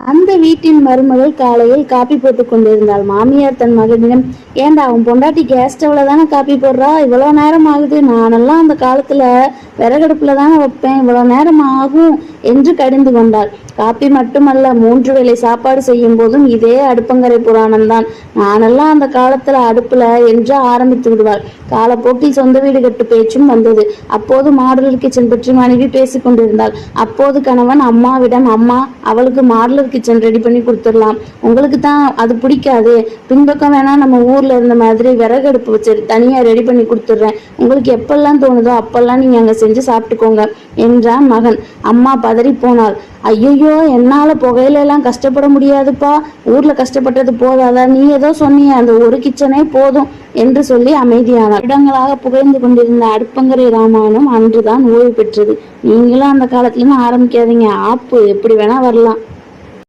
அந்த வீட்டின் மருமகள் காலையில் காப்பி போட்டு கொண்டிருந்தாள். மாமியார் தன் மகனிடம், ஏண்டா அவன் பொண்டாட்டி கேஸ் ஸ்டவ்ல தானே காப்பி போடுறா, இவ்வளோ நேரம் ஆகுது, நானெல்லாம் அந்த காலத்துல விறகடுப்புல தானே வைப்பேன், இவ்வளோ நேரம் ஆகும் என்று கடிந்து கொண்டாள். காப்பி மட்டுமல்ல, 3 வேளை சாப்பாடு செய்யும் போதும் இதே அடுப்பங்கரை புராணம்தான். நானெல்லாம் அந்த காலத்துல அடுப்புல என்று ஆரம்பித்து விடுவாள். காலப்போக்கில் சொந்த வீடு கட்டு பேச்சும் வந்தது. அப்போது மாடுலர் கிச்சன் பற்றி மனைவி பேசிக் கொண்டிருந்தாள். அப்போது கணவன் அம்மாவிடம், அம்மா, அவளுக்கு மாடுலர் கிச்சன் ரெடி பண்ணி கொடுத்துடலாம், உங்களுக்கு தான் அது பிடிக்காது, பின்பக்கம் வேணா நம்ம ஊர்ல இருந்த மாதிரி விறகடுப்பு வச்சு தனியா ரெடி பண்ணி கொடுத்துட்றேன், உங்களுக்கு எப்பெல்லாம் தோணுதோ அப்பெல்லாம் நீங்க அங்க செஞ்சு சாப்பிட்டுக்கோங்க என்றான் மகன். அம்மா பதறி போனாள். ஐயோ, என்னால புகையில எல்லாம் கஷ்டப்பட முடியாதுப்பா, ஊர்ல கஷ்டப்பட்டது போதாதா, நீ ஏதோ சொன்னிய அந்த ஒரு கிச்சனே போதும் என்று சொல்லி அமைதியானார். இடங்களாக புகைந்து கொண்டிருந்த அடுப்பங்கரை ராமாயணம் அன்றுதான் ஓய்வு பெற்றது. நீங்களும் அந்த காலத்துல இருந்து ஆரம்பிக்காதீங்க, ஆப்பு எப்படி வேணா வரலாம்.